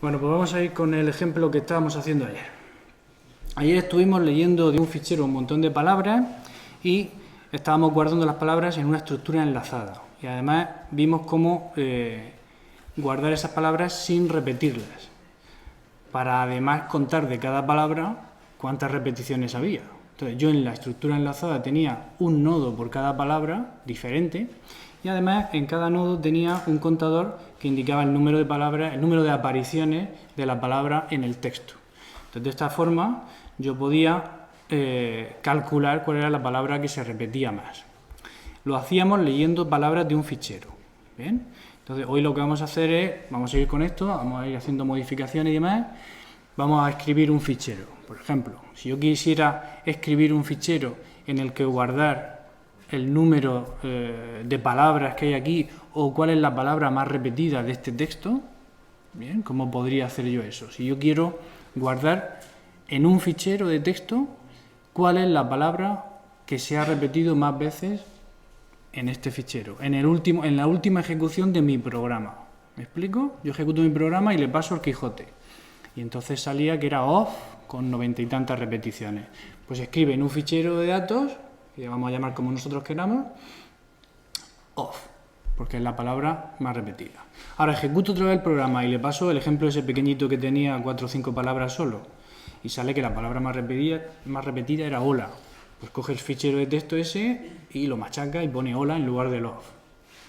Bueno, pues vamos a ir con el ejemplo que estábamos haciendo ayer. Ayer estuvimos leyendo de un fichero un montón de palabras y estábamos guardando las palabras en una estructura enlazada. Y además vimos cómo guardar esas palabras sin repetirlas, para además contar de cada palabra cuántas repeticiones había. Entonces yo en la estructura enlazada tenía un nodo por cada palabra diferente y además en cada nodo tenía un contador que indicaba el número de palabras, el número de apariciones de la palabra en el texto. Entonces de esta forma yo podía calcular cuál era la palabra que se repetía más. Lo hacíamos leyendo palabras de un fichero. ¿Bien? Entonces hoy lo que vamos a hacer es, vamos a ir con esto, vamos a ir haciendo modificaciones y demás, vamos a escribir un fichero. Por ejemplo, si yo quisiera escribir un fichero en el que guardar el número de palabras que hay aquí o cuál es la palabra más repetida de este texto, ¿bien? ¿Cómo podría hacer yo eso? Si yo quiero guardar en un fichero de texto cuál es la palabra que se ha repetido más veces en este fichero, en la última ejecución de mi programa. ¿Me explico? Yo ejecuto mi programa y le paso el Quijote. Y entonces salía que era off con 90 y tantas repeticiones. Pues escribe en un fichero de datos, que vamos a llamar como nosotros queramos, off, porque es la palabra más repetida. Ahora ejecuto otra vez el programa y le paso el ejemplo ese pequeñito que tenía 4 o 5 palabras solo. Y sale que la palabra más repetida era hola. Pues coge el fichero de texto ese y lo machaca y pone hola en lugar de love.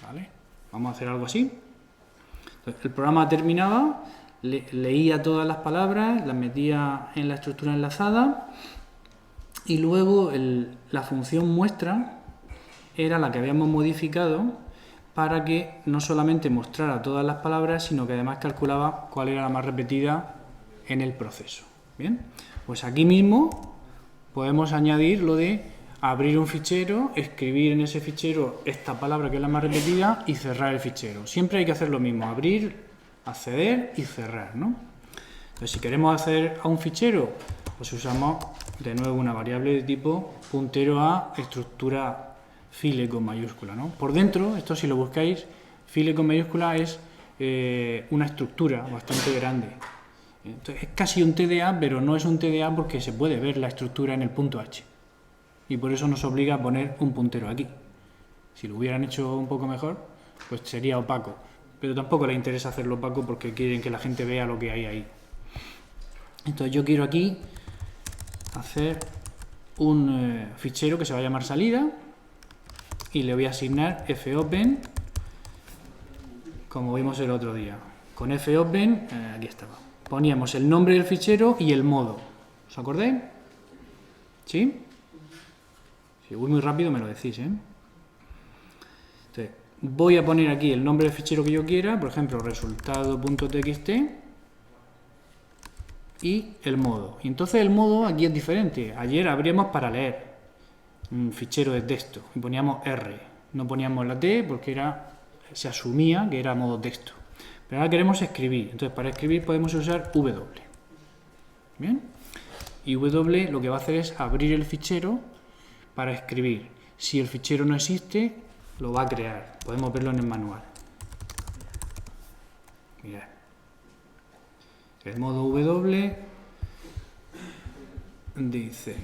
¿Vale? Vamos a hacer algo así. Entonces, el programa terminaba, leía todas las palabras, las metía en la estructura enlazada y luego la función muestra era la que habíamos modificado para que no solamente mostrara todas las palabras, sino que además calculaba cuál era la más repetida en el proceso. Bien, pues aquí mismo podemos añadir lo de abrir un fichero, escribir en ese fichero esta palabra que es la más repetida y cerrar el fichero. Siempre hay que hacer lo mismo, abrir, acceder y cerrar, ¿no? Entonces, si queremos acceder a un fichero, pues usamos de nuevo una variable de tipo puntero a estructura file con mayúscula, ¿no? Por dentro, esto si lo buscáis, file con mayúscula es una estructura bastante grande. Entonces, es casi un TDA, pero no es un TDA porque se puede ver la estructura en el punto H. Y por eso nos obliga a poner un puntero aquí. Si lo hubieran hecho un poco mejor, pues sería opaco. Pero tampoco les interesa hacerlo opaco porque quieren que la gente vea lo que hay ahí. Entonces yo quiero aquí hacer un fichero que se va a llamar salida y le voy a asignar fopen, como vimos el otro día. Con fopen, aquí estaba. Poníamos el nombre del fichero y el modo. ¿Os acordáis? ¿Sí? Si voy muy rápido me lo decís, ¿eh? Entonces, voy a poner aquí el nombre del fichero que yo quiera, por ejemplo, resultado.txt y el modo. Y entonces el modo aquí es diferente. Ayer abríamos para leer un fichero de texto y poníamos R. No poníamos la T porque se asumía que era modo texto. Pero ahora queremos escribir. Entonces para escribir podemos usar W. ¿Bien? Y W lo que va a hacer es abrir el fichero para escribir. Si el fichero no existe, lo va a crear. Podemos verlo en el manual. Mirad. El modo W dice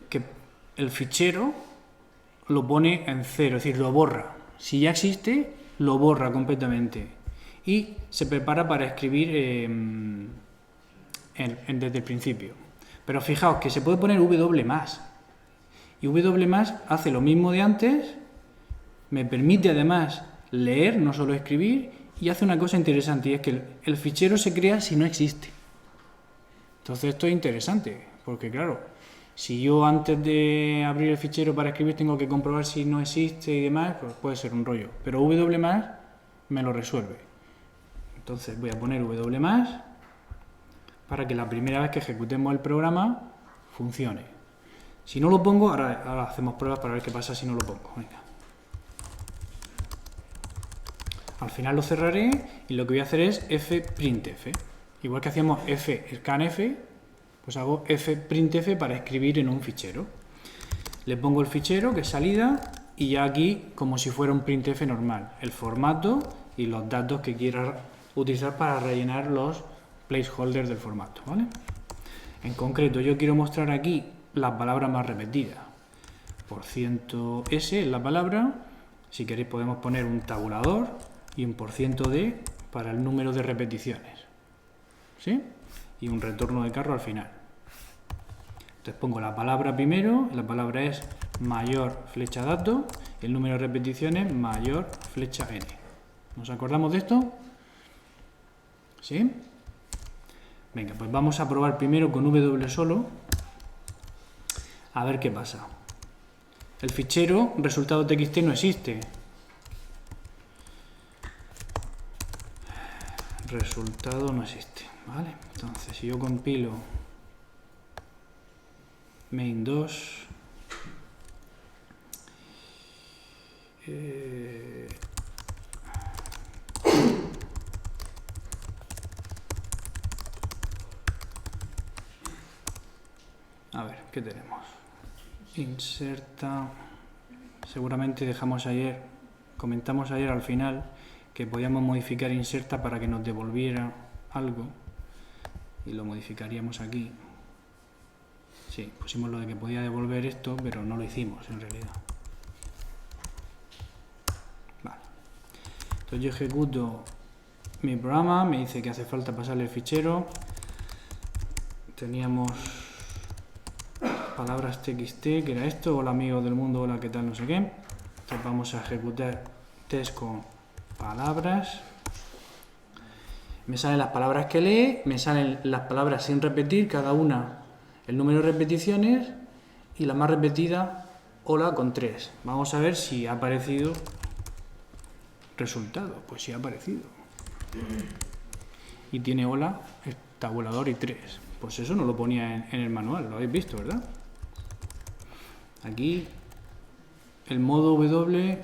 que el fichero lo pone en cero, es decir, lo borra. Si ya existe, lo borra completamente. Y se prepara para escribir desde el principio. Pero fijaos que se puede poner W+. Y W+ hace lo mismo de antes, me permite además leer, no solo escribir, y hace una cosa interesante, y es que el fichero se crea si no existe. Entonces esto es interesante, porque claro, si yo antes de abrir el fichero para escribir tengo que comprobar si no existe y demás, pues puede ser un rollo. Pero W+ me lo resuelve. Entonces voy a poner W+ para que la primera vez que ejecutemos el programa funcione. Si no lo pongo, ahora hacemos pruebas para ver qué pasa si no lo pongo. Venga. Al final lo cerraré y lo que voy a hacer es fprintf. Igual que hacíamos scanf, pues hago fprintf para escribir en un fichero. Le pongo el fichero, que es salida, y ya aquí, como si fuera un printf normal, el formato y los datos que quiera utilizar para rellenar los placeholder del formato, ¿vale? En concreto, yo quiero mostrar aquí las palabras más repetidas. %s es la palabra. Si queréis podemos poner un tabulador y un %d para el número de repeticiones, ¿sí? Y un retorno de carro al final. Entonces pongo la palabra primero, la palabra es mayor flecha dato, el número de repeticiones mayor flecha n. ¿Nos acordamos de esto? ¿Sí? Venga, pues vamos a probar primero con W solo, a ver qué pasa. El fichero resultado.txt no existe. Resultado no existe, ¿vale? Entonces, si yo compilo main2, a ver, ¿qué tenemos? Inserta, seguramente comentamos ayer al final que podíamos modificar inserta para que nos devolviera algo y lo modificaríamos aquí. Sí, pusimos lo de que podía devolver esto, pero no lo hicimos en realidad. Vale. Entonces yo ejecuto mi programa, me dice que hace falta pasarle el fichero. Teníamos palabras txt, que era esto, hola amigos del mundo, hola, ¿qué tal? No sé qué. Entonces vamos a ejecutar test con palabras. Me salen las palabras que lee, me salen las palabras sin repetir, cada una el número de repeticiones y la más repetida, hola, con 3. Vamos a ver si ha aparecido resultado. Pues sí ha aparecido. Y tiene hola, tabulador y 3. Pues eso no lo ponía en el manual, lo habéis visto, ¿verdad? Aquí el modo W.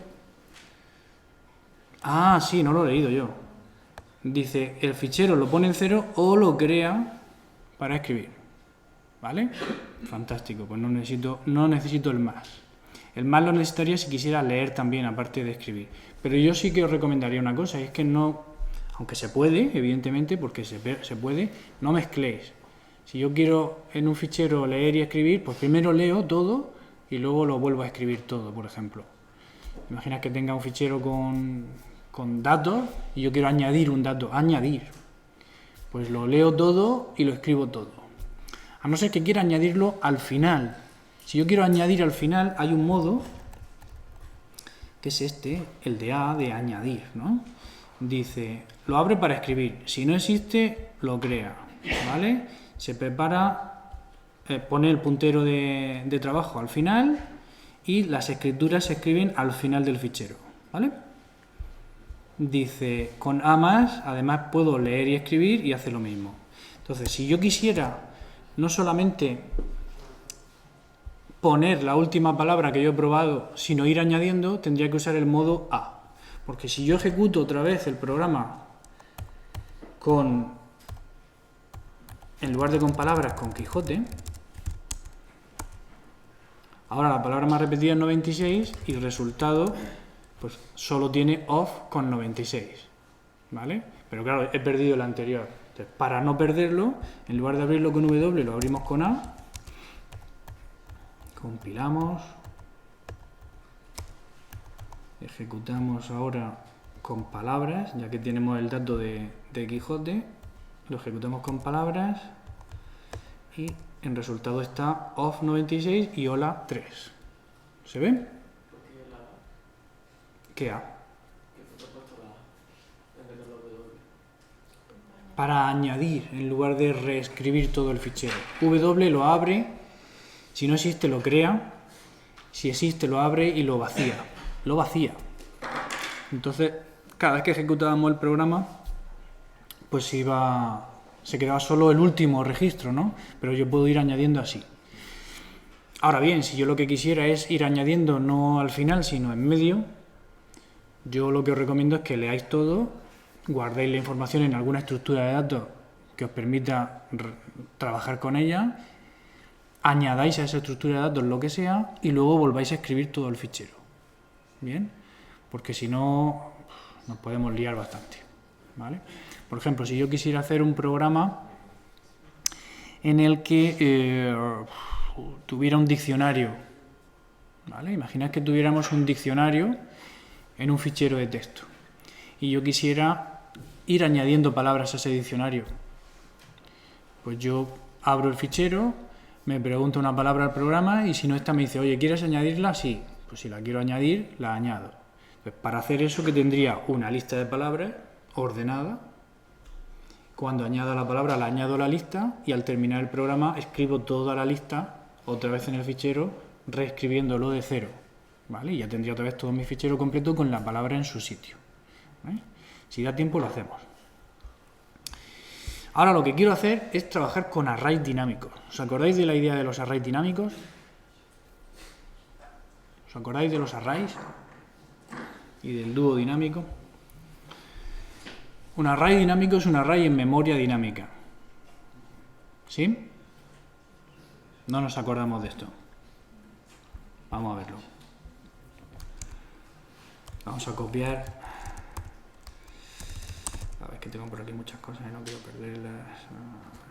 Ah, sí, no lo he leído yo. Dice, el fichero lo pone en 0 o lo crea para escribir. ¿Vale? Fantástico, pues no necesito el más. El más lo necesitaría si quisiera leer también, aparte de escribir. Pero yo sí que os recomendaría una cosa, y es que no, aunque se puede, evidentemente, porque se puede, no mezcléis. Si yo quiero en un fichero leer y escribir, pues primero leo todo y luego lo vuelvo a escribir todo, por ejemplo. Imagina que tenga un fichero con datos y yo quiero añadir un dato, añadir. Pues lo leo todo y lo escribo todo. A no ser que quiera añadirlo al final. Si yo quiero añadir al final, hay un modo, que es este, el de A, de añadir, ¿no? Dice, lo abre para escribir. Si no existe, lo crea, ¿vale? Se prepara, pone el puntero de trabajo al final y las escrituras se escriben al final del fichero, ¿vale? Dice, con A más, además puedo leer y escribir y hace lo mismo. Entonces, si yo quisiera no solamente poner la última palabra que yo he probado, sino ir añadiendo, tendría que usar el modo A. Porque si yo ejecuto otra vez el programa en lugar de con palabras, con Quijote, ahora la palabra más repetida es 96 y el resultado pues solo tiene off con 96, ¿vale? Pero claro, he perdido el anterior. Entonces, para no perderlo, en lugar de abrirlo con W, lo abrimos con A, compilamos, ejecutamos ahora con palabras, ya que tenemos el dato de Quijote, lo ejecutamos con palabras y en resultado está off 96 y hola 3. ¿Se ve? ¿Qué A? Para añadir en lugar de reescribir todo el fichero. W lo abre, si no existe lo crea, si existe lo abre y lo vacía. Lo vacía. Entonces, cada vez que ejecutábamos el programa, pues se quedaba solo el último registro, ¿no? Pero yo puedo ir añadiendo así. Ahora bien, si yo lo que quisiera es ir añadiendo no al final, sino en medio, yo lo que os recomiendo es que leáis todo, guardéis la información en alguna estructura de datos que os permita trabajar con ella, añadáis a esa estructura de datos lo que sea y luego volváis a escribir todo el fichero. ¿Bien? Porque si no, nos podemos liar bastante, ¿vale? Por ejemplo, si yo quisiera hacer un programa en el que tuviera un diccionario, ¿vale? Imaginad que tuviéramos un diccionario en un fichero de texto y yo quisiera ir añadiendo palabras a ese diccionario. Pues yo abro el fichero, me pregunto una palabra al programa y si no está me dice, oye, ¿quieres añadirla? Sí. Pues si la quiero añadir, la añado. Pues para hacer eso, que tendría una lista de palabras ordenada. Cuando añada la palabra, la añado a la lista y al terminar el programa escribo toda la lista otra vez en el fichero, reescribiéndolo de cero, ¿vale? Y ya tendría otra vez todo mi fichero completo con la palabra en su sitio, ¿vale? Si da tiempo lo hacemos. Ahora lo que quiero hacer es trabajar con arrays dinámicos. ¿Os acordáis de la idea de los arrays dinámicos? ¿Os acordáis de los arrays y del dúo dinámico? Un array dinámico es un array en memoria dinámica. ¿Sí? No nos acordamos de esto. Vamos a verlo. Vamos a copiar. A ver, que tengo por aquí muchas cosas y no quiero perderlas.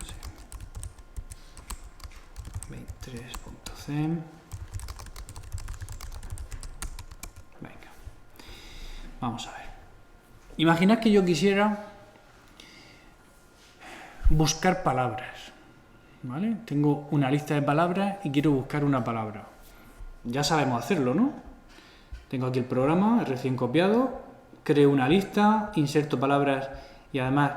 Sí. 23.c. Venga. Vamos a ver. Imaginad que yo quisiera buscar palabras, ¿vale? Tengo una lista de palabras y quiero buscar una palabra. Ya sabemos hacerlo, ¿no? Tengo aquí el programa recién copiado, creo una lista, inserto palabras y además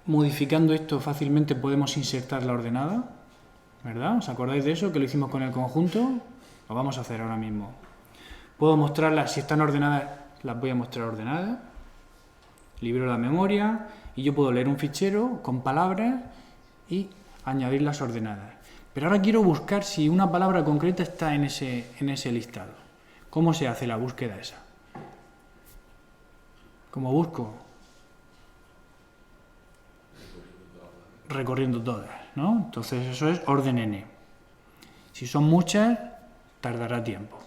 modificando esto fácilmente podemos insertar la ordenada, ¿verdad? ¿Os acordáis de eso que lo hicimos con el conjunto? Lo vamos a hacer ahora mismo. Puedo mostrarlas, si están ordenadas, las voy a mostrar ordenadas. Libero la memoria y yo puedo leer un fichero con palabras y añadirlas ordenadas. Pero ahora quiero buscar si una palabra concreta está en ese listado. ¿Cómo se hace la búsqueda esa? ¿Cómo busco? Recorriendo todas, ¿no? Entonces eso es orden n. Si son muchas, tardará tiempo.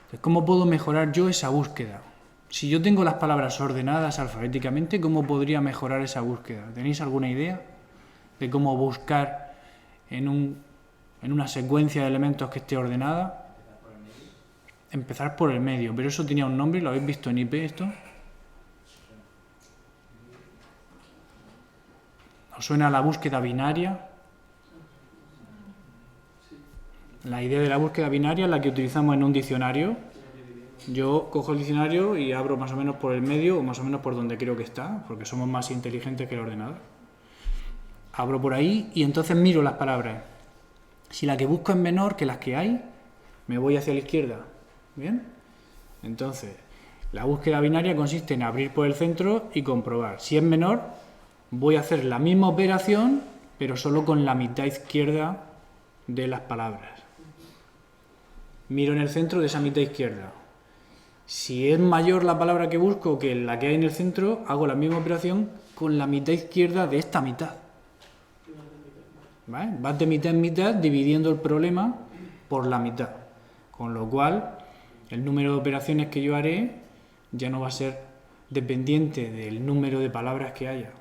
Entonces, ¿cómo puedo mejorar yo esa búsqueda? Si yo tengo las palabras ordenadas alfabéticamente, ¿cómo podría mejorar esa búsqueda? ¿Tenéis alguna idea de cómo buscar en una secuencia de elementos que esté ordenada? Empezar por el medio. Pero eso tenía un nombre, ¿lo habéis visto en IP esto? ¿Os suena la búsqueda binaria? La idea de la búsqueda binaria es la que utilizamos en un diccionario. Yo cojo el diccionario y abro más o menos por el medio o más o menos por donde creo que está, porque somos más inteligentes que el ordenador. Abro por ahí y entonces miro las palabras. Si la que busco es menor que las que hay, me voy hacia la izquierda. ¿Bien? Entonces, la búsqueda binaria consiste en abrir por el centro y comprobar. Si es menor, voy a hacer la misma operación, pero solo con la mitad izquierda de las palabras. Miro en el centro de esa mitad izquierda. Si es mayor la palabra que busco que la que hay en el centro, hago la misma operación con la mitad izquierda de esta mitad. ¿Vale? Vas de mitad en mitad dividiendo el problema por la mitad. Con lo cual, el número de operaciones que yo haré ya no va a ser dependiente del número de palabras que haya,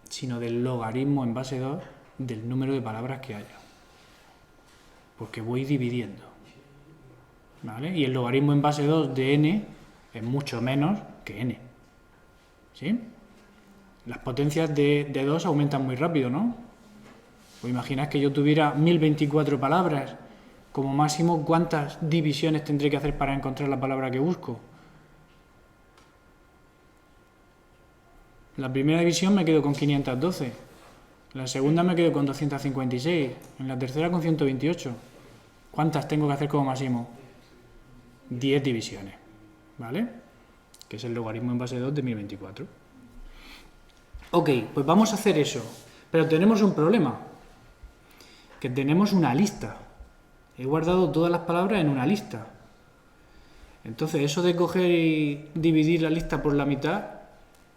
sino del logaritmo en base 2 del número de palabras que haya. Porque voy dividiendo. ¿Vale? Y el logaritmo en base 2 de n es mucho menos que n. ¿Sí? Las potencias de 2 aumentan muy rápido, ¿no? Pues imaginad que yo tuviera 1024 palabras. Como máximo, ¿cuántas divisiones tendré que hacer para encontrar la palabra que busco? La primera división me quedo con 512. La segunda me quedo con 256. En la tercera con 128. ¿Cuántas tengo que hacer como máximo? 10 divisiones. ¿Vale? Que es el logaritmo en base 2 de 1024. Ok, pues vamos a hacer eso. Pero tenemos un problema. Que tenemos una lista. He guardado todas las palabras en una lista. Entonces, eso de coger y dividir la lista por la mitad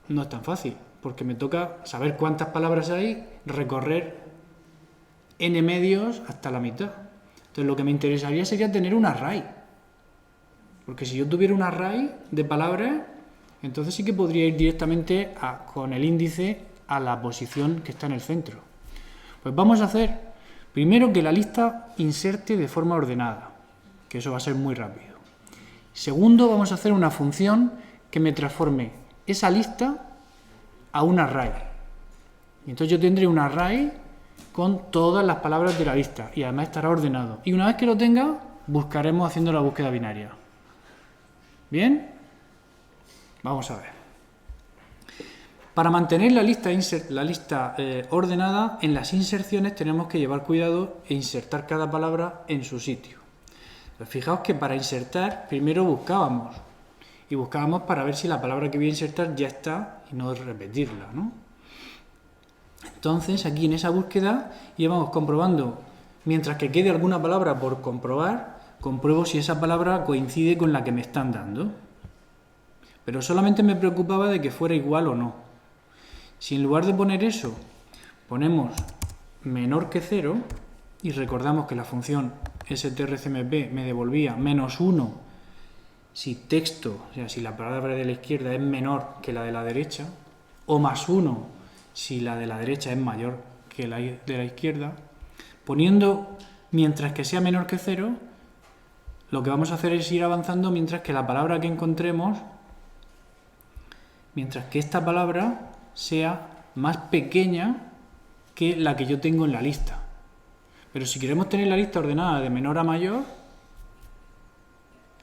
no es tan fácil. Porque me toca saber cuántas palabras hay, recorrer n medios hasta la mitad. Entonces, lo que me interesaría sería tener un array. Porque si yo tuviera un array de palabras, entonces sí que podría ir directamente con el índice a la posición que está en el centro. Pues vamos a hacer primero que la lista inserte de forma ordenada, que eso va a ser muy rápido. Segundo, vamos a hacer una función que me transforme esa lista a un array. Y entonces yo tendré un array con todas las palabras de la lista y además estará ordenado. Y una vez que lo tenga, buscaremos haciendo la búsqueda binaria. ¿Bien? Vamos a ver. Para mantener la lista ordenada, en las inserciones tenemos que llevar cuidado e insertar cada palabra en su sitio. Entonces, fijaos que para insertar, primero buscábamos. Y buscábamos para ver si la palabra que voy a insertar ya está y no repetirla, ¿no? Entonces, aquí en esa búsqueda íbamos comprobando, mientras que quede alguna palabra por comprobar, compruebo si esa palabra coincide con la que me están dando. Pero solamente me preocupaba de que fuera igual o no. Si en lugar de poner eso, ponemos menor que 0, y recordamos que la función strcmp me devolvía -1 si texto, o sea, si la palabra de la izquierda es menor que la de la derecha, o +1 si la de la derecha es mayor que la de la izquierda, poniendo mientras que sea menor que 0, lo que vamos a hacer es ir avanzando mientras que la palabra que encontremos, mientras que esta palabra sea más pequeña que la que yo tengo en la lista. Pero si queremos tener la lista ordenada de menor a mayor,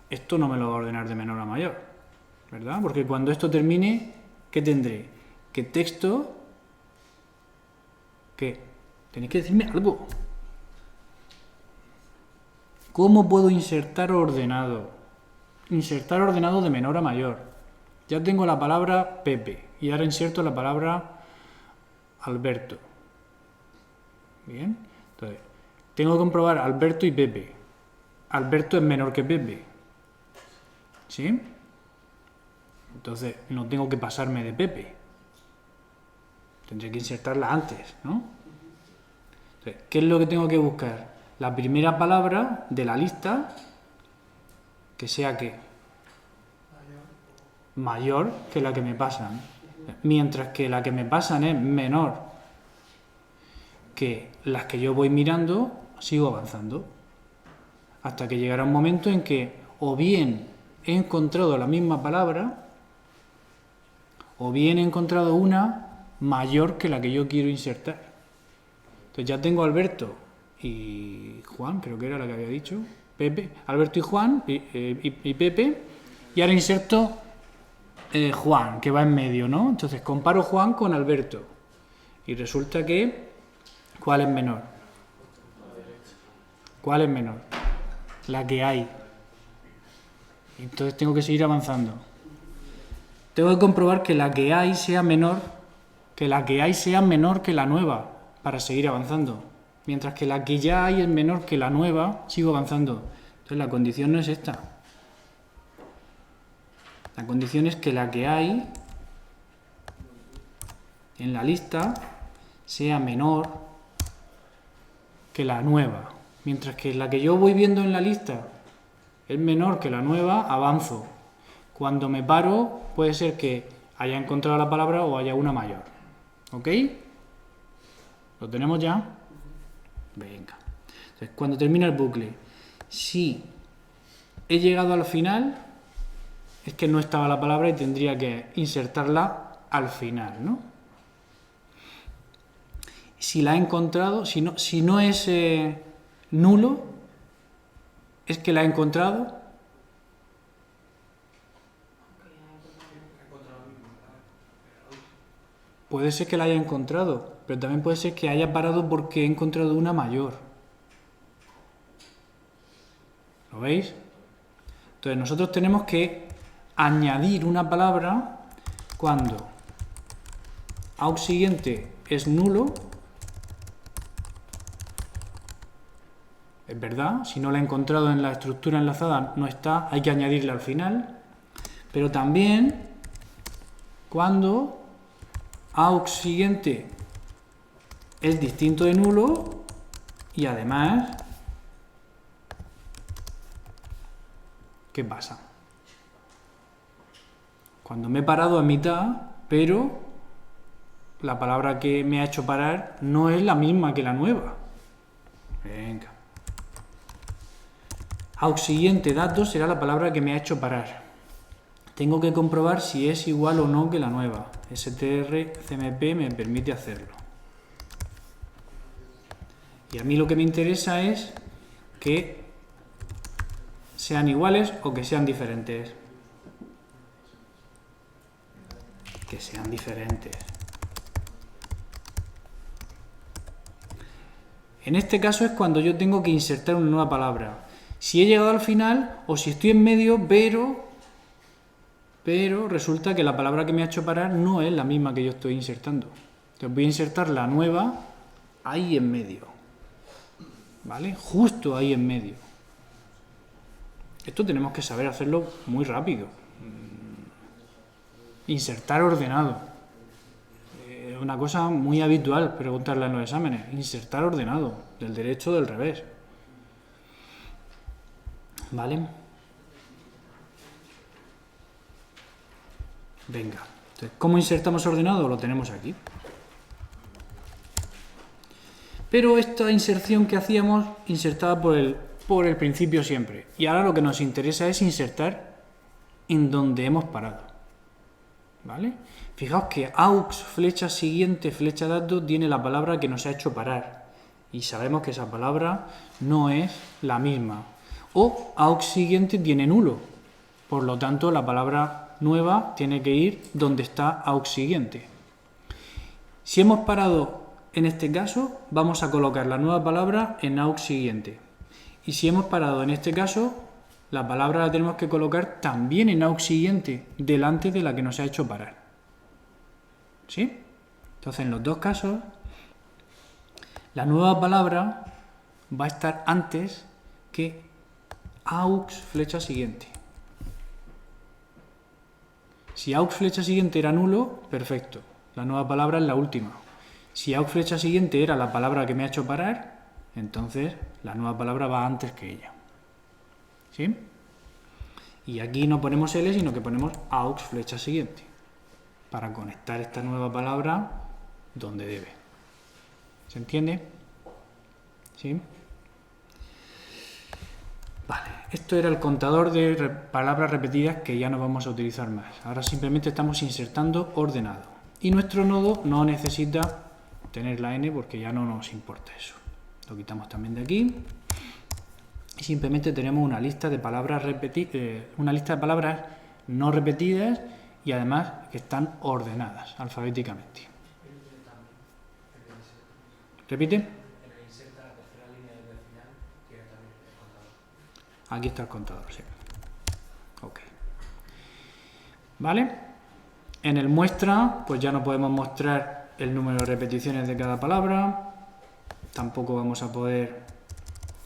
esto no me lo va a ordenar de menor a mayor, ¿verdad? Porque cuando esto termine, ¿qué tendré? Que texto... ¿Qué? Tenéis que decirme algo. ¿Cómo puedo insertar ordenado? Insertar ordenado de menor a mayor. Ya tengo la palabra Pepe y ahora inserto la palabra Alberto. Bien, entonces tengo que comprobar Alberto y Pepe. Alberto es menor que Pepe. ¿Sí? Entonces no tengo que pasarme de Pepe. Tendré que insertarla antes, ¿no? Entonces, ¿qué es lo que tengo que buscar? La primera palabra de la lista que sea ¿qué? Mayor que la que me pasan. Mientras que la que me pasan es menor que las que yo voy mirando, sigo avanzando. Hasta que llegará un momento en que o bien he encontrado la misma palabra o bien he encontrado una mayor que la que yo quiero insertar. Entonces ya tengo Alberto y Juan, creo que era la que había dicho, Pepe, Alberto y Juan y Pepe, y ahora inserto Juan, que va en medio, ¿no? Entonces comparo Juan con Alberto y resulta que ¿cuál es menor? ¿Cuál es menor? La que hay. Entonces tengo que seguir avanzando. Tengo que comprobar que la que hay sea menor, que la nueva para seguir avanzando. Mientras que la que ya hay es menor que la nueva, sigo avanzando. Entonces la condición no es esta. La condición es que la que hay en la lista sea menor que la nueva. Mientras que la que yo voy viendo en la lista es menor que la nueva, avanzo. Cuando me paro, puede ser que haya encontrado la palabra o haya una mayor. ¿Ok? ¿Lo tenemos ya? Venga. Entonces, cuando termina el bucle, si he llegado al final, es que no estaba la palabra y tendría que insertarla al final, ¿no? Si la he encontrado, si no es nulo, es que la he encontrado. Puede ser que la haya encontrado, pero también puede ser que haya parado porque he encontrado una mayor. ¿Lo veis? Entonces nosotros tenemos que añadir una palabra cuando aux siguiente es nulo. Es verdad, si no la he encontrado en la estructura enlazada no está, hay que añadirla al final. Pero también cuando aux siguiente es distinto de nulo y además, ¿qué pasa? Cuando me he parado a mitad, pero la palabra que me ha hecho parar no es la misma que la nueva. Venga. Aux siguiente datos será la palabra que me ha hecho parar. Tengo que comprobar si es igual o no que la nueva. strcmp me permite hacerlo. Y a mí lo que me interesa es que sean iguales o que sean diferentes. Que sean diferentes. En este caso es cuando yo tengo que insertar una nueva palabra. Si he llegado al final o si estoy en medio, pero resulta que la palabra que me ha hecho parar no es la misma que yo estoy insertando. Entonces voy a insertar la nueva ahí en medio. ¿Vale? Justo ahí en medio. Esto tenemos que saber hacerlo muy rápido. Insertar ordenado. Es una cosa muy habitual preguntarla en los exámenes. Insertar ordenado, del derecho o del revés. ¿Vale? Venga. Entonces, ¿cómo insertamos ordenado? Lo tenemos aquí. Pero esta inserción que hacíamos, insertada por el principio siempre. Y ahora lo que nos interesa es insertar en donde hemos parado. ¿Vale? Fijaos que aux, flecha siguiente, flecha dato, tiene la palabra que nos ha hecho parar. Y sabemos que esa palabra no es la misma. O aux siguiente tiene nulo. Por lo tanto, la palabra nueva tiene que ir donde está aux siguiente. Si hemos parado en este caso, vamos a colocar la nueva palabra en aux siguiente. Y si hemos parado en este caso, la palabra la tenemos que colocar también en aux siguiente, delante de la que nos ha hecho parar. ¿Sí? Entonces, en los dos casos, la nueva palabra va a estar antes que aux flecha siguiente. Si aux flecha siguiente era nulo, perfecto. La nueva palabra es la última. Si aux flecha siguiente era la palabra que me ha hecho parar, entonces la nueva palabra va antes que ella. ¿Sí? Y aquí no ponemos L, sino que ponemos aux flecha siguiente, para conectar esta nueva palabra donde debe. ¿Se entiende? ¿Sí? Vale, esto era el contador de palabras repetidas que ya no vamos a utilizar más. Ahora simplemente estamos insertando ordenado. Y nuestro nodo no necesita tener la N porque ya no nos importa eso. Lo quitamos también de aquí. Y simplemente tenemos una lista de palabras no repetidas y además que están ordenadas alfabéticamente. ¿Repite? Aquí está el contador, sí. Ok. ¿Vale? En el muestra, pues ya no podemos mostrar el número de repeticiones de cada palabra. Tampoco vamos a poder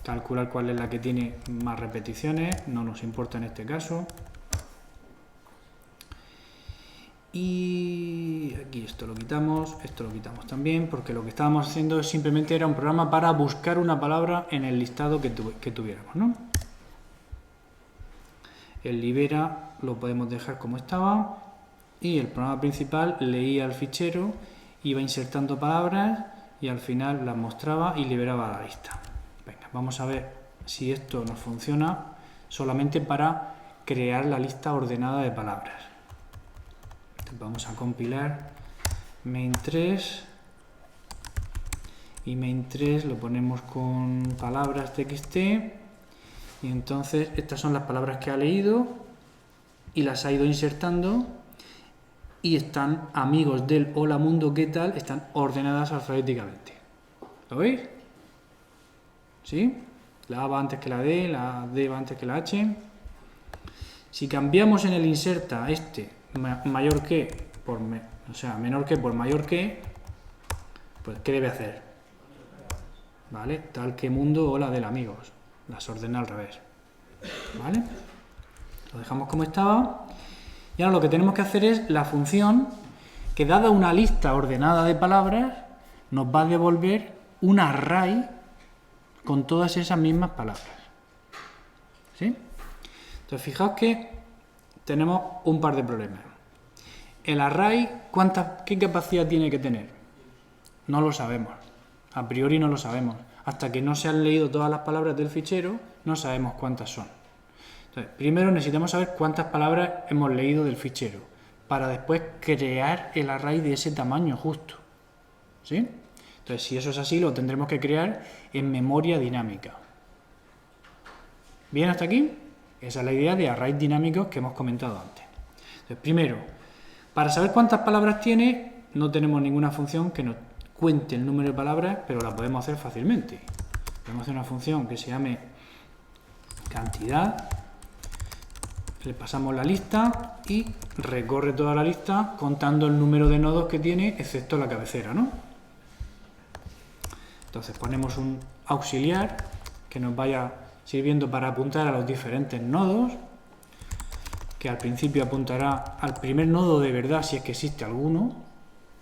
calcular cuál es la que tiene más repeticiones. No nos importa en este caso. Y aquí esto lo quitamos también, porque lo que estábamos haciendo simplemente era un programa para buscar una palabra en el listado que tuviéramos, ¿no? El libera lo podemos dejar como estaba y el programa principal leía el fichero, iba insertando palabras y al final las mostraba y liberaba la lista. Venga, vamos a ver si esto nos funciona solamente para crear la lista ordenada de palabras. Entonces vamos a compilar main3 y main3 lo ponemos con palabras txt. Y entonces estas son las palabras que ha leído y las ha ido insertando y están amigos del hola mundo, ¿qué tal? Están ordenadas alfabéticamente. ¿Lo veis? ¿Sí? La A va antes que la D, la D va antes que la H. Si cambiamos en el inserta mayor que por menor que por mayor que, pues ¿qué debe hacer? ¿Vale? Tal que mundo hola del amigos. Las ordena al revés. ¿Vale? Lo dejamos como estaba. Y ahora lo que tenemos que hacer es la función que, dada una lista ordenada de palabras, nos va a devolver un array con todas esas mismas palabras. ¿Sí? Entonces fijaos que tenemos un par de problemas. El array, ¿qué capacidad tiene que tener? No lo sabemos. A priori no lo sabemos. Hasta que no se han leído todas las palabras del fichero, no sabemos cuántas son. Entonces, primero necesitamos saber cuántas palabras hemos leído del fichero, para después crear el array de ese tamaño justo. ¿Sí? Entonces, si eso es así, lo tendremos que crear en memoria dinámica. ¿Bien hasta aquí? Esa es la idea de arrays dinámicos que hemos comentado antes. Entonces, primero, para saber cuántas palabras tiene, no tenemos ninguna función que nos cuente el número de palabras, pero la podemos hacer fácilmente. Podemos hacer una función que se llame cantidad, le pasamos la lista y recorre toda la lista contando el número de nodos que tiene, excepto la cabecera, ¿no? Entonces ponemos un auxiliar que nos vaya sirviendo para apuntar a los diferentes nodos, que al principio apuntará al primer nodo de verdad si es que existe alguno.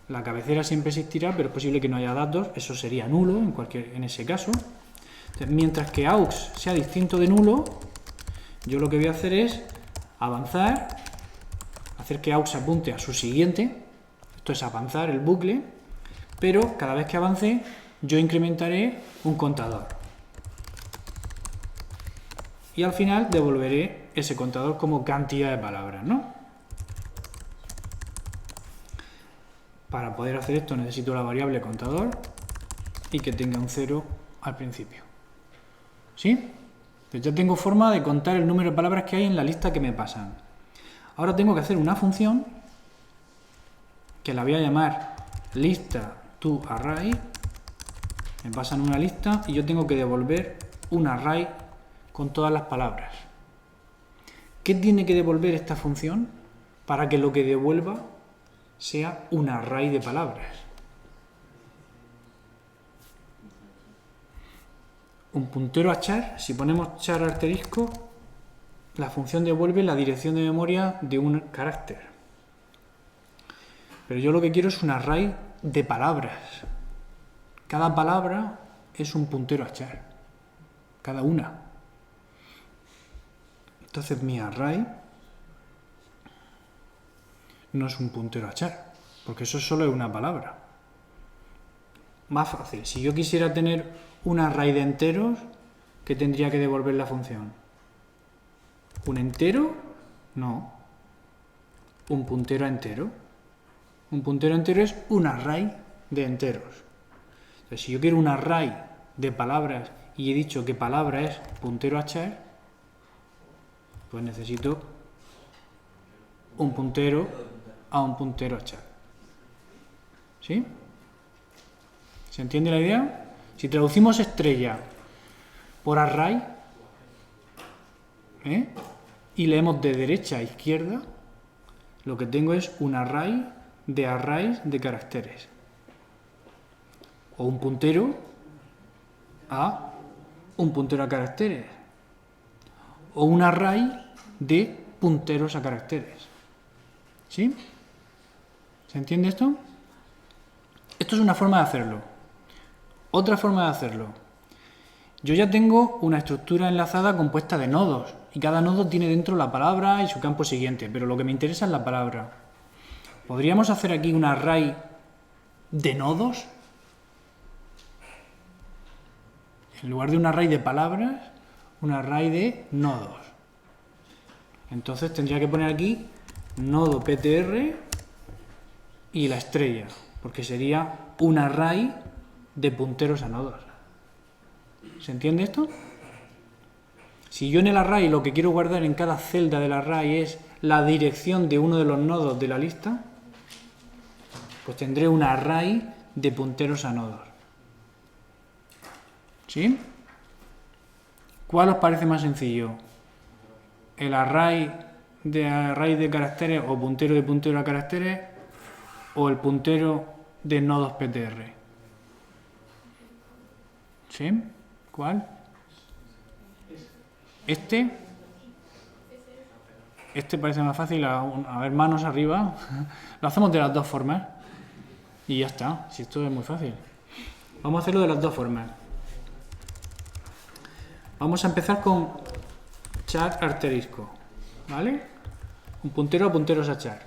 La cabecera siempre existirá, pero es posible que no haya datos, eso sería nulo en ese caso. Entonces, mientras que aux sea distinto de nulo, yo lo que voy a hacer es avanzar, hacer que aux apunte a su siguiente, esto es avanzar el bucle, pero cada vez que avance yo incrementaré un contador. Y al final devolveré ese contador como cantidad de palabras, ¿no? Para poder hacer esto necesito la variable contador y que tenga un 0 al principio. ¿Sí? Pues ya tengo forma de contar el número de palabras que hay en la lista que me pasan. Ahora tengo que hacer una función que la voy a llamar lista to array. Me pasan una lista y yo tengo que devolver un array con todas las palabras. ¿Qué tiene que devolver esta función para que lo que devuelva sea un array de palabras? Un puntero a char, si ponemos char asterisco, la función devuelve la dirección de memoria de un carácter. Pero yo lo que quiero es un array de palabras. Cada palabra es un puntero a char. Cada una. Entonces mi array no es un puntero a char, porque eso solo es una palabra. Más fácil, si yo quisiera tener un array de enteros, ¿qué tendría que devolver la función? ¿Un entero? No. ¿Un puntero a entero? Un puntero entero es un array de enteros. Entonces, si yo quiero un array de palabras y he dicho que palabra es puntero a char, pues necesito un puntero a un puntero a char. ¿Sí? ¿Se entiende la idea? Si traducimos estrella por array, y leemos de derecha a izquierda, lo que tengo es un array de arrays de caracteres. O un puntero a un puntero a caracteres. O un array de punteros a caracteres. ¿Sí? ¿Se entiende esto? Esto es una forma de hacerlo. Otra forma de hacerlo. Yo ya tengo una estructura enlazada compuesta de nodos y cada nodo tiene dentro la palabra y su campo siguiente, pero lo que me interesa es la palabra. ¿Podríamos hacer aquí un array de nodos? En lugar de un array de palabras, un array de nodos. Entonces tendría que poner aquí nodo ptr y la estrella, porque sería un array de punteros a nodos. ¿Se entiende esto? Si yo en el array lo que quiero guardar en cada celda del array es la dirección de uno de los nodos de la lista, pues tendré un array de punteros a nodos. ¿Sí? ¿Cuál os parece más sencillo? ¿El array de caracteres o puntero a caracteres o el puntero de nodos ptr? ¿Sí? ¿Cuál? Este parece más fácil, a ver, manos arriba. Lo hacemos de las dos formas y ya está, si esto es muy fácil. Vamos a hacerlo de las dos formas. Vamos a empezar con char asterisco, ¿vale? Un puntero a punteros a char.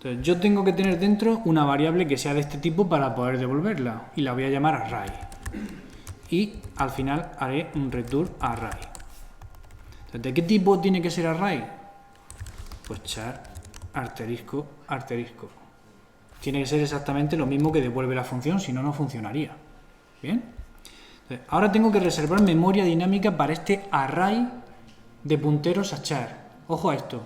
Entonces yo tengo que tener dentro una variable que sea de este tipo para poder devolverla y la voy a llamar array. Y al final haré un return array. Entonces, ¿de qué tipo tiene que ser array? Pues char asterisco asterisco. Tiene que ser exactamente lo mismo que devuelve la función, si no, no funcionaría. ¿Bien? Entonces, ahora tengo que reservar memoria dinámica para este array de punteros a char. Ojo a esto,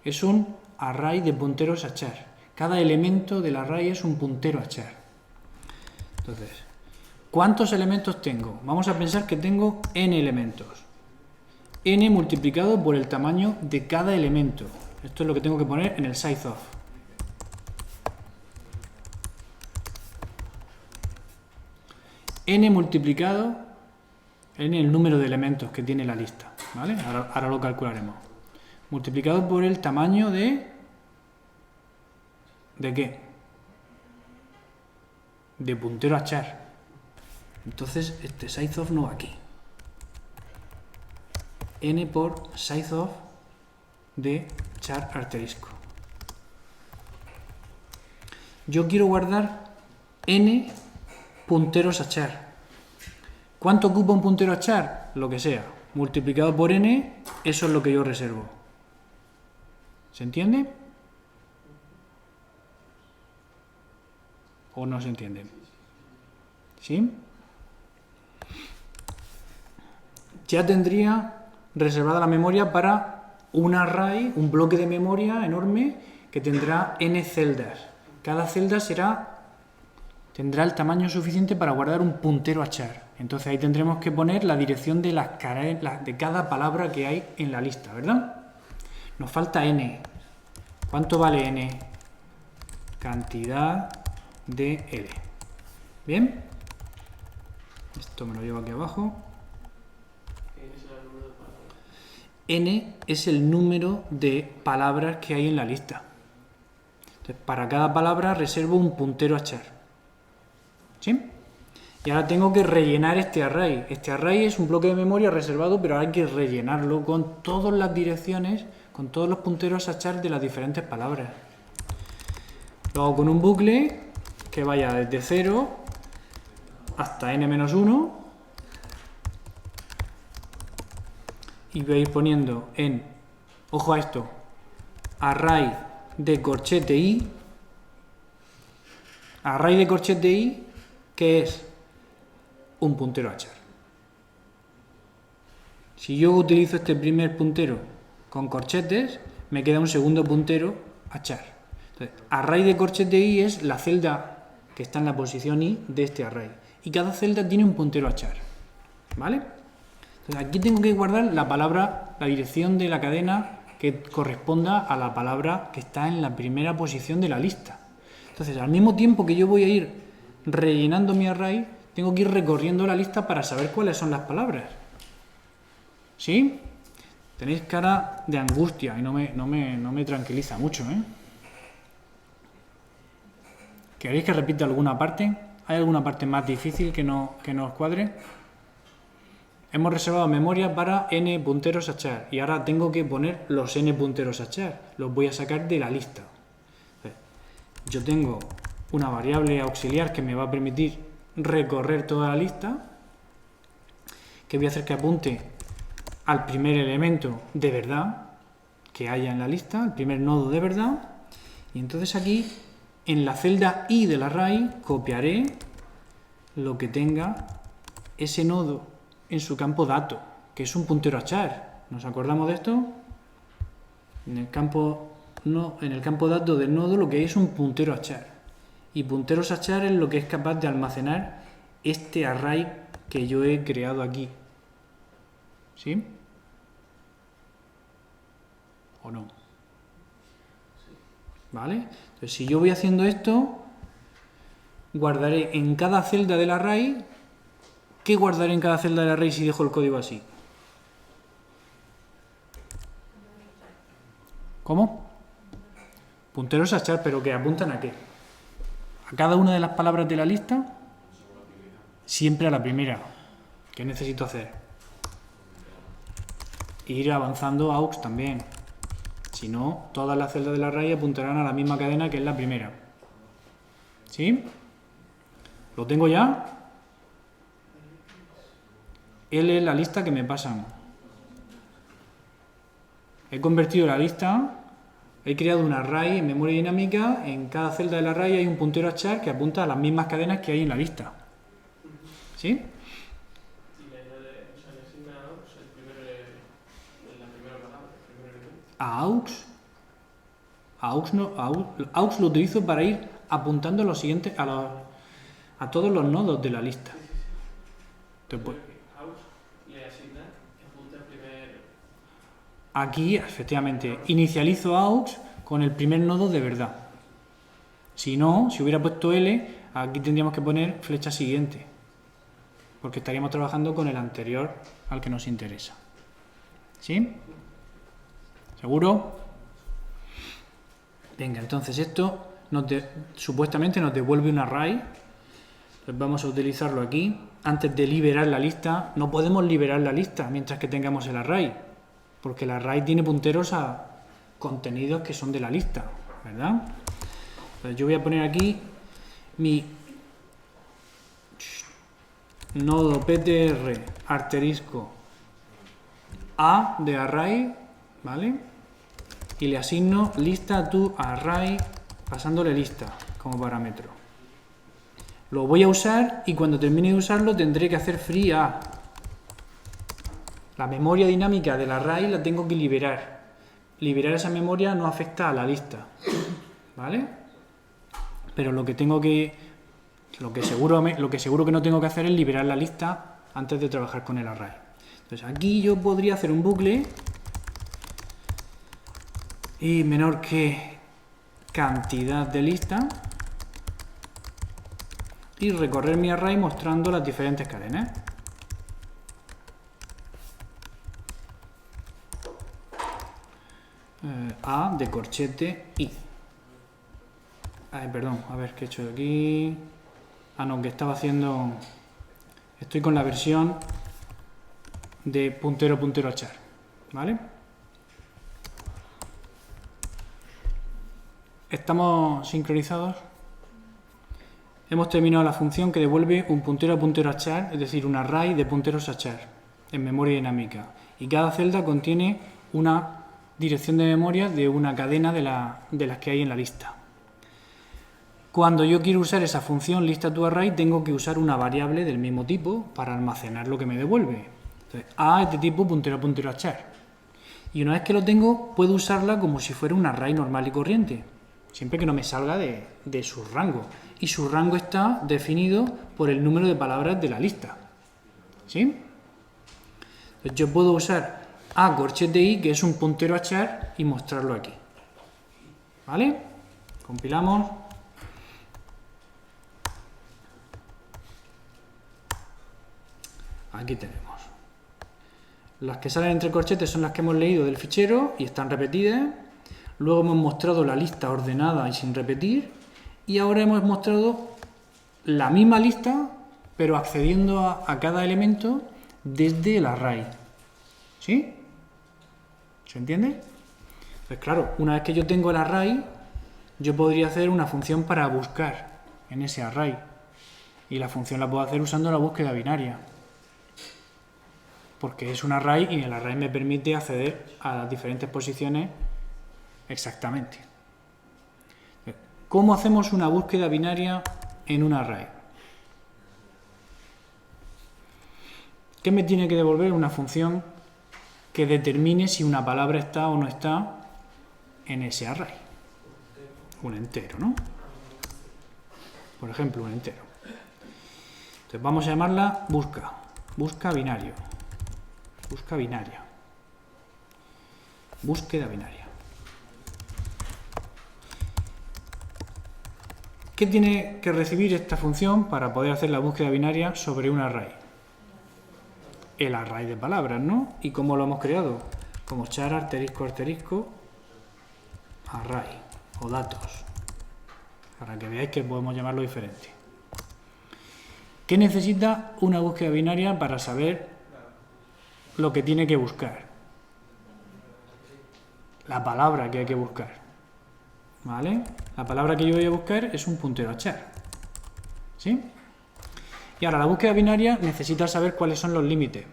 es un array de punteros a char. Cada elemento del array es un puntero a char. Entonces, ¿cuántos elementos tengo? Vamos a pensar que tengo n elementos. N multiplicado por el tamaño de cada elemento. Esto es lo que tengo que poner en el size of. N multiplicado en el número de elementos que tiene la lista. ¿Vale? Ahora lo calcularemos. Multiplicado por el tamaño de... ¿De qué? De puntero a char. Entonces este size of no va aquí. N por size of de char asterisco. Yo quiero guardar n punteros a char. ¿Cuánto ocupa un puntero a char? Lo que sea. Multiplicado por n, eso es lo que yo reservo. ¿Se entiende? ¿O no se entiende? ¿Sí? Ya tendría reservada la memoria para un array, un bloque de memoria enorme que tendrá n celdas. Cada celda tendrá el tamaño suficiente para guardar un puntero a char. Entonces ahí tendremos que poner la dirección de cada palabra que hay en la lista, ¿verdad? Nos falta n. ¿Cuánto vale n? Cantidad de L. ¿Bien? Esto me lo llevo aquí abajo. N es el número de palabras que hay en la lista. Entonces, para cada palabra reservo un puntero a char. ¿Sí? Y ahora tengo que rellenar este array. Este array es un bloque de memoria reservado, pero ahora hay que rellenarlo con todas las direcciones, con todos los punteros a char de las diferentes palabras. Lo hago con un bucle que vaya desde 0 hasta n-1 y voy a ir poniendo en, ojo a esto, array de corchete i, array de corchete i, que es un puntero a char. Si yo utilizo este primer puntero con corchetes, me queda un segundo puntero a char. Entonces, array de corchete i es la celda que está en la posición i de este array. Y cada celda tiene un puntero a char. ¿Vale? Entonces, aquí tengo que guardar la palabra, la dirección de la cadena que corresponda a la palabra que está en la primera posición de la lista. Entonces, al mismo tiempo que yo voy a ir rellenando mi array, tengo que ir recorriendo la lista para saber cuáles son las palabras. ¿Sí? Tenéis cara de angustia y no me tranquiliza mucho, ¿eh? ¿Queréis que repita alguna parte? ¿Hay alguna parte más difícil que no os cuadre? Hemos reservado memoria para n punteros a char y ahora tengo que poner los n punteros a char. Los voy a sacar de la lista. Yo tengo una variable auxiliar que me va a permitir recorrer toda la lista, que voy a hacer que apunte al primer elemento de verdad que haya en la lista, el primer nodo de verdad, y entonces aquí en la celda i del array copiaré lo que tenga ese nodo en su campo dato, que es un puntero a char. ¿Nos acordamos de esto? En el campo dato del nodo lo que hay es un puntero a char. Y punteros a char es lo que es capaz de almacenar este array que yo he creado aquí. ¿Sí? ¿O no? ¿Vale? Entonces, si yo voy haciendo esto, guardaré en cada celda del array. ¿Qué guardaré en cada celda del array si dejo el código así? ¿Cómo? Punteros a char, pero que apuntan a qué? A cada una de las palabras de la lista, siempre a la primera. ¿Qué necesito hacer? Ir avanzando aux también. Si no, todas las celdas del array apuntarán a la misma cadena que es la primera. ¿Sí? ¿Lo tengo ya? L es la lista que me pasan. He convertido la lista, he creado un array en memoria dinámica, en cada celda del array hay un puntero a char que apunta a las mismas cadenas que hay en la lista. ¿Sí? A aux lo utilizo para ir apuntando a los siguientes, a todos los nodos de la lista. Entonces, aquí, efectivamente, inicializo aux con el primer nodo de verdad. Si no, si hubiera puesto L, aquí tendríamos que poner flecha siguiente, porque estaríamos trabajando con el anterior al que nos interesa. ¿Sí? ¿Seguro? Venga, entonces esto supuestamente nos devuelve un array. Pues vamos a utilizarlo aquí. Antes de liberar la lista, no podemos liberar la lista mientras que tengamos el array, porque el array tiene punteros a contenidos que son de la lista, ¿verdad? Entonces yo voy a poner aquí mi nodo ptr asterisco a de array, ¿vale? Y le asigno lista to array pasándole lista como parámetro. Lo voy a usar y cuando termine de usarlo tendré que hacer free a. La memoria dinámica del array la tengo que liberar. Liberar esa memoria no afecta a la lista, ¿vale? Pero lo que seguro que no tengo que hacer es liberar la lista antes de trabajar con el array. Entonces aquí yo podría hacer un bucle y menor que cantidad de lista y recorrer mi array mostrando las diferentes cadenas. A de corchete I. Ay, perdón, a ver qué he hecho aquí. Ah, no, que estaba haciendo. Estoy con la versión de puntero a char, ¿vale? ¿Estamos sincronizados? Hemos terminado la función que devuelve un puntero a char, es decir, un array de punteros a char en memoria dinámica. Y cada celda contiene una dirección de memoria de una cadena de las que hay en la lista. Cuando yo quiero usar esa función lista to array, tengo que usar una variable del mismo tipo para almacenar lo que me devuelve. Entonces, A es de tipo puntero a char. Y una vez que lo tengo, puedo usarla como si fuera un array normal y corriente, siempre que no me salga de su rango. Y su rango está definido por el número de palabras de la lista. ¿Sí? Entonces yo puedo usar A corchete I, que es un puntero a char, y mostrarlo aquí. ¿Vale? Compilamos. Aquí tenemos. Las que salen entre corchetes son las que hemos leído del fichero y están repetidas. Luego hemos mostrado la lista ordenada y sin repetir. Y ahora hemos mostrado la misma lista, pero accediendo a cada elemento desde el array. ¿Sí? ¿Se entiende? Pues claro, una vez que yo tengo el array, yo podría hacer una función para buscar en ese array. Y la función la puedo hacer usando la búsqueda binaria. Porque es un array y el array me permite acceder a las diferentes posiciones exactamente. ¿Cómo hacemos una búsqueda binaria en un array? ¿Qué me tiene que devolver? Una función que determine si una palabra está o no está en ese array. Un entero, ¿no? Por ejemplo, un entero. Entonces vamos a llamarla busca. Busca binario. Busca binaria. Búsqueda binaria. ¿Qué tiene que recibir esta función para poder hacer la búsqueda binaria sobre un array? El array de palabras, ¿no? ¿Y cómo lo hemos creado? Como char asterisco array o datos, para que veáis que podemos llamarlo diferente. ¿Qué necesita una búsqueda binaria para saber lo que tiene que buscar? la palabra que hay que buscar. ¿Vale? La palabra que yo voy a buscar es un puntero a char. ¿Sí? Y ahora la búsqueda binaria necesita saber cuáles son los límites.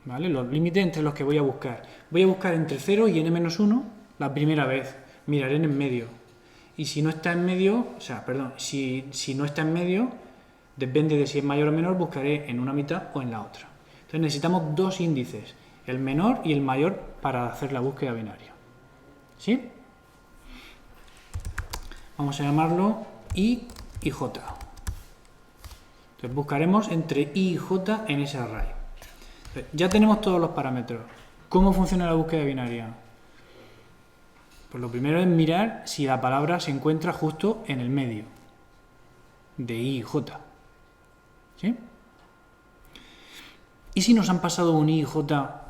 ¿Vale? Los límites entre los que voy a buscar. Voy a buscar entre 0 y n-1 la primera vez. Miraré en medio. Y si no está en medio, o sea, perdón, si no está en medio, depende de si es mayor o menor, buscaré en una mitad o en la otra. Entonces necesitamos dos índices, el menor y el mayor, para hacer la búsqueda binaria. ¿Sí? Vamos a llamarlo I y J. Entonces buscaremos entre I y J en ese array. Entonces, ya tenemos todos los parámetros. ¿Cómo funciona la búsqueda binaria? Pues lo primero es mirar si la palabra se encuentra justo en el medio de I y J. ¿Sí? Y si nos han pasado un I y J,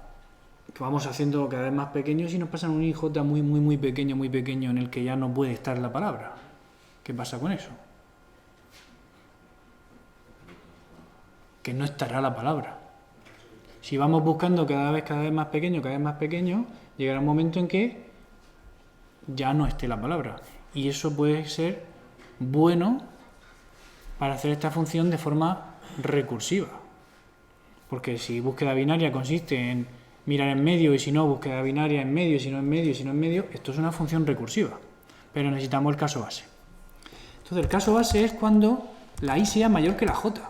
que vamos haciendo cada vez más pequeño, si nos pasan un I y J muy pequeño en el que ya no puede estar la palabra, ¿qué pasa con eso? Que no estará la palabra. Si vamos buscando cada vez más pequeño, llegará un momento en que ya no esté la palabra. Y eso puede ser bueno para hacer esta función de forma recursiva. Porque si búsqueda binaria consiste en mirar en medio y si no, búsqueda binaria en medio y si no en medio y si no en medio, esto es una función recursiva. Pero necesitamos el caso base. Entonces el caso base es cuando la I sea mayor que la J.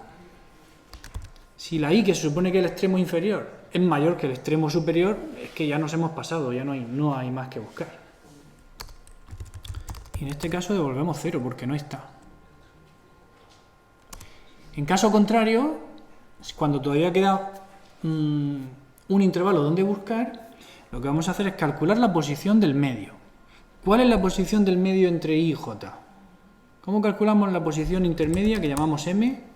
Si la I, que se supone que es el extremo inferior, es mayor que el extremo superior, es que ya nos hemos pasado, ya no hay más que buscar. Y en este caso devolvemos 0 porque no está. En caso contrario, cuando todavía queda un intervalo donde buscar, lo que vamos a hacer es calcular la posición del medio. ¿Cuál es la posición del medio entre I y J? ¿Cómo calculamos la posición intermedia que llamamos M?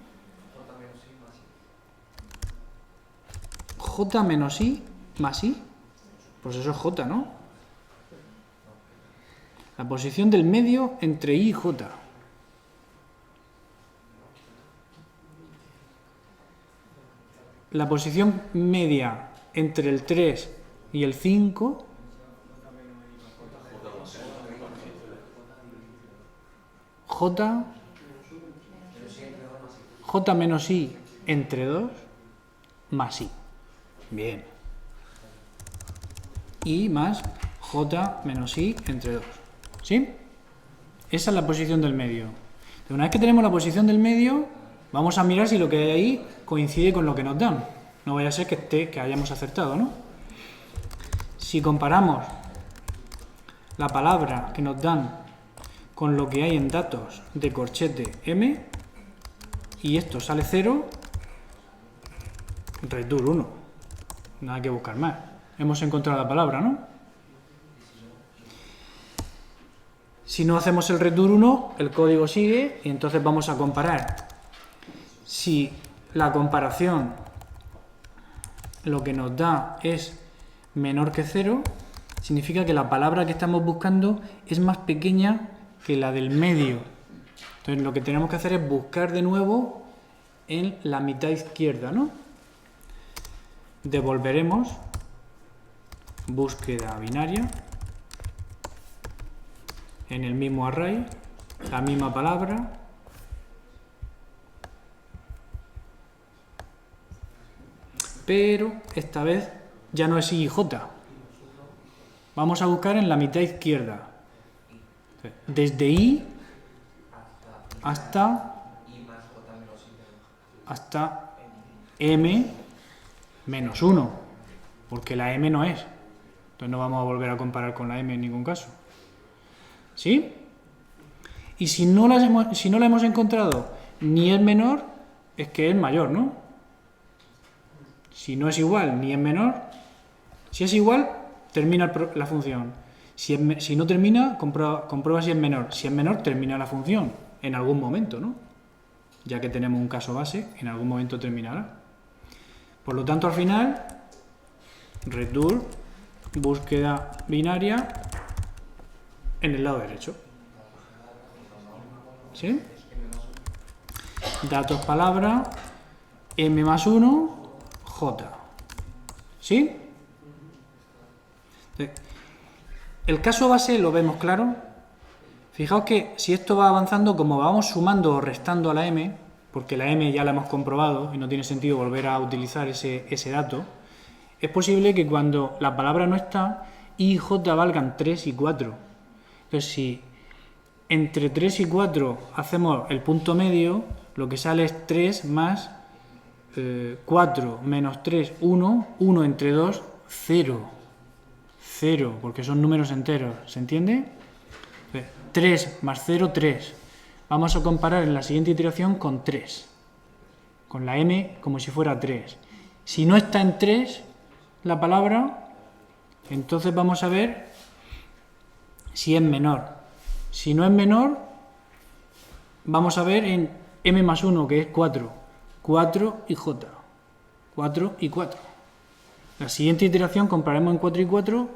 J menos I más I. Pues eso es J, ¿no? La posición del medio entre I y J. La posición media entre el 3 y el 5. J menos I entre 2 más I. Bien. I más J menos I entre 2. ¿Sí? Esa es la posición del medio. Una vez que tenemos la posición del medio, vamos a mirar si lo que hay ahí coincide con lo que nos dan. No vaya a ser que hayamos acertado, ¿no? Si comparamos la palabra que nos dan con lo que hay en datos de corchete M y esto sale 0, return 1. Nada que buscar más. Hemos encontrado la palabra, ¿no? Si no hacemos el return 1, el código sigue y entonces vamos a comparar. Si la comparación lo que nos da es menor que 0, significa que la palabra que estamos buscando es más pequeña que la del medio. Entonces lo que tenemos que hacer es buscar de nuevo en la mitad izquierda, ¿no? Devolveremos búsqueda binaria en el mismo array, la misma palabra, pero esta vez ya no es I y J. Vamos a buscar en la mitad izquierda, desde I hasta M menos 1, porque la M no es. Entonces no vamos a volver a comparar con la M en ningún caso. ¿Sí? Y si no la hemos encontrado ni es menor, es que es mayor, ¿no? Si no es igual ni es menor, si es igual, termina la función. Si no termina, comprueba si es menor. Si es menor, termina la función en algún momento, ¿no? Ya que tenemos un caso base, en algún momento terminará. Por lo tanto, al final, return búsqueda binaria en el lado derecho. ¿Sí? Datos palabra, M más 1, J. ¿Sí? El caso base lo vemos claro. Fijaos que si esto va avanzando, como vamos sumando o restando a la m, porque la m ya la hemos comprobado y no tiene sentido volver a utilizar ese dato, es posible que cuando la palabra no está, i y j valgan 3 y 4. Entonces, si entre 3 y 4 hacemos el punto medio, lo que sale es 3 más 4 menos 3, 1, 1 entre 2, 0. 0, porque son números enteros, ¿se entiende? 3 más 0, 3. Vamos a comparar en la siguiente iteración con 3. Con la m como si fuera 3. Si no está en 3 la palabra, entonces vamos a ver si es menor. Si no es menor, vamos a ver en m más 1, que es 4. 4 y j. 4 y 4. La siguiente iteración compararemos en 4 y 4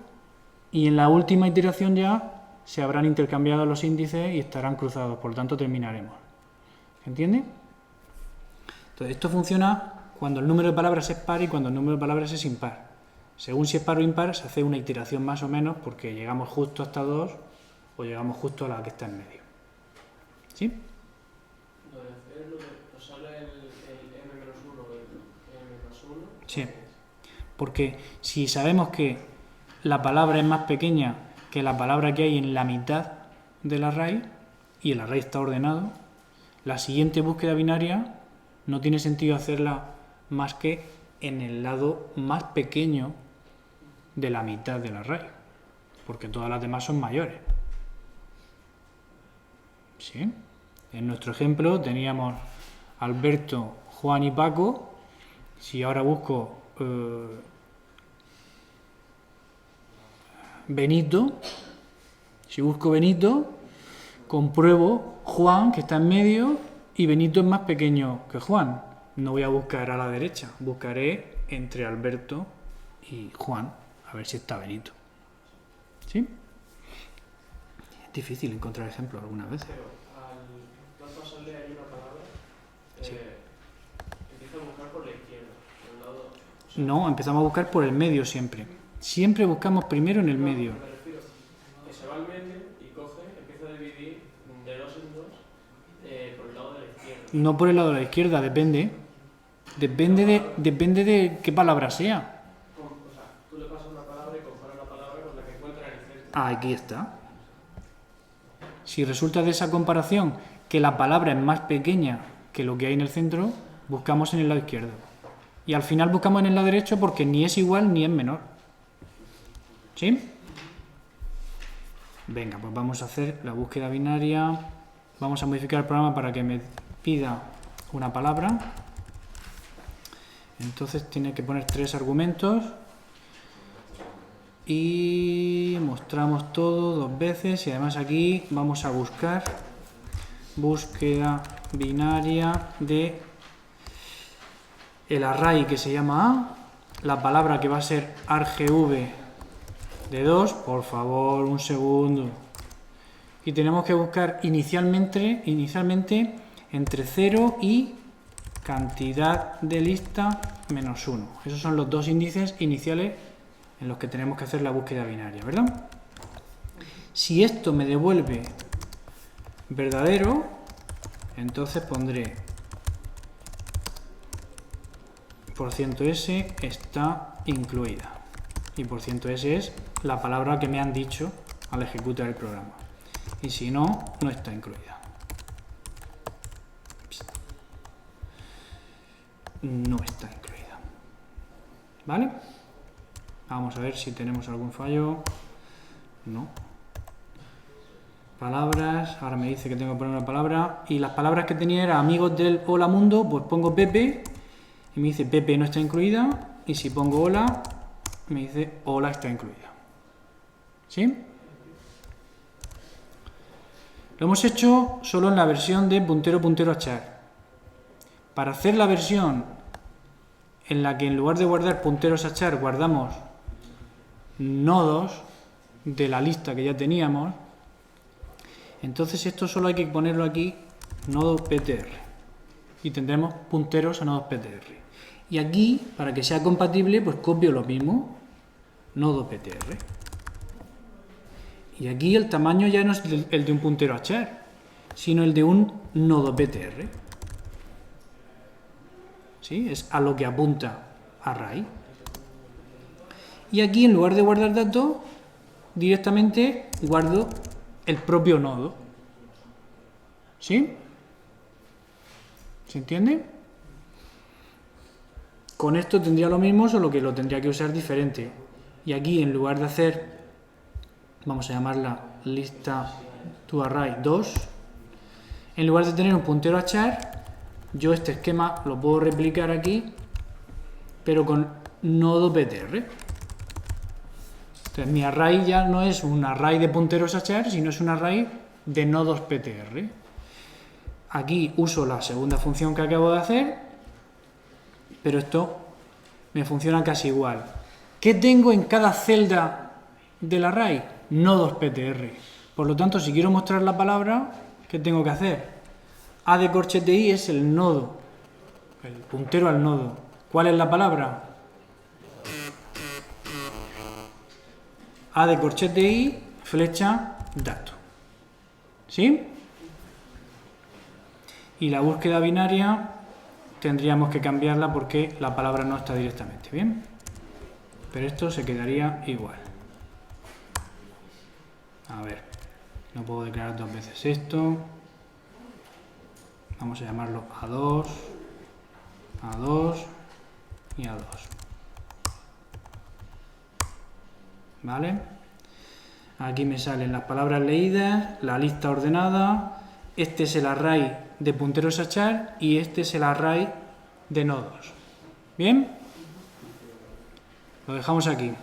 y en la última iteración ya se habrán intercambiado los índices y estarán cruzados, por lo tanto terminaremos. ¿Se entiende? Entonces esto funciona cuando el número de palabras es par y cuando el número de palabras es impar. Según si es par o impar se hace una iteración más o menos porque llegamos justo hasta 2 o llegamos justo a la que está en medio. ¿Sí? ¿Nos sale el m-1 o el m+1? Sí. Porque si sabemos que la palabra es más pequeña que la palabra que hay en la mitad del array y el array está ordenado, la siguiente búsqueda binaria no tiene sentido hacerla más que en el lado más pequeño de la mitad del array, porque todas las demás son mayores. ¿Sí? En nuestro ejemplo teníamos Alberto, Juan y Paco. Si ahora busco Benito, si busco Benito, compruebo Juan, que está en medio, y Benito es más pequeño que Juan. No voy a buscar a la derecha, buscaré entre Alberto y Juan, a ver si está Benito. ¿Sí? Es difícil encontrar ejemplos algunas veces. Pero al pasarle ahí una palabra, Sí. empieza a buscar por la izquierda, por el lado. No, empezamos a buscar por el medio siempre. Siempre buscamos primero en el medio. Me refiero que se va al medio y coge, empieza a dividir de 2 en 2 por el lado de la izquierda. No por el lado de la izquierda, depende. Depende de qué palabra sea. O sea, tú le pasas una palabra y comparas la palabra con la que encuentra en el centro. Aquí está. Si resulta de esa comparación que la palabra es más pequeña que lo que hay en el centro, buscamos en el lado izquierdo. Y al final buscamos en el lado derecho porque ni es igual ni es menor. ¿Sí? Venga, pues vamos a hacer la búsqueda binaria. Vamos a modificar el programa para que me pida una palabra. Entonces tiene que poner 3 argumentos. Y mostramos todo 2 veces. Y además aquí vamos a buscar búsqueda binaria de el array que se llama A, la palabra que va a ser argv de 2, por favor, un segundo. Y tenemos que buscar inicialmente entre 0 y cantidad de lista menos 1. Esos son los 2 índices iniciales en los que tenemos que hacer la búsqueda binaria, ¿verdad? Si esto me devuelve verdadero, entonces pondré %s está incluida. Y %s es la palabra que me han dicho al ejecutar el programa. Y si no, no está incluida. No está incluida. ¿Vale? Vamos a ver si tenemos algún fallo. No. Palabras. Ahora me dice que tengo que poner una palabra. Y las palabras que tenía eran amigos del hola mundo. Pues pongo Pepe. Y me dice Pepe no está incluida. Y si pongo hola, me dice hola está incluida. ¿Sí? Lo hemos hecho solo en la versión de puntero a char. Para hacer la versión en la que en lugar de guardar punteros a char guardamos nodos de la lista que ya teníamos, entonces esto solo hay que ponerlo aquí, nodo ptr, y tendremos punteros a nodos ptr. Y aquí, para que sea compatible, pues copio lo mismo, nodo ptr. Y aquí el tamaño ya no es el de un puntero a char, sino el de un nodo ptr. ¿Sí? Es a lo que apunta array. Y aquí, en lugar de guardar datos, directamente guardo el propio nodo. ¿Sí? ¿Se entiende? Con esto tendría lo mismo, solo que lo tendría que usar diferente. Y aquí, en lugar de hacer, vamos a llamarla lista toArray 2, en lugar de tener un puntero a char, yo este esquema lo puedo replicar aquí, pero con nodo ptr. Entonces mi array ya no es un array de punteros a char, sino es un array de nodos ptr. Aquí uso la segunda función que acabo de hacer, pero esto me funciona casi igual. ¿Qué tengo en cada celda del array? Nodos ptr. Por lo tanto, si quiero mostrar la palabra, ¿qué tengo que hacer? A de corchete i es el nodo, el puntero al nodo. ¿Cuál es la palabra? A de corchete i, flecha, dato. ¿Sí? Y la búsqueda binaria tendríamos que cambiarla porque la palabra no está directamente, ¿bien? Pero esto se quedaría igual. A ver, no puedo declarar dos veces esto. Vamos a llamarlo A2, A2 y A2. ¿Vale? Aquí me salen las palabras leídas, la lista ordenada, este es el array de punteros a char y este es el array de nodos. ¿Bien? Lo dejamos aquí.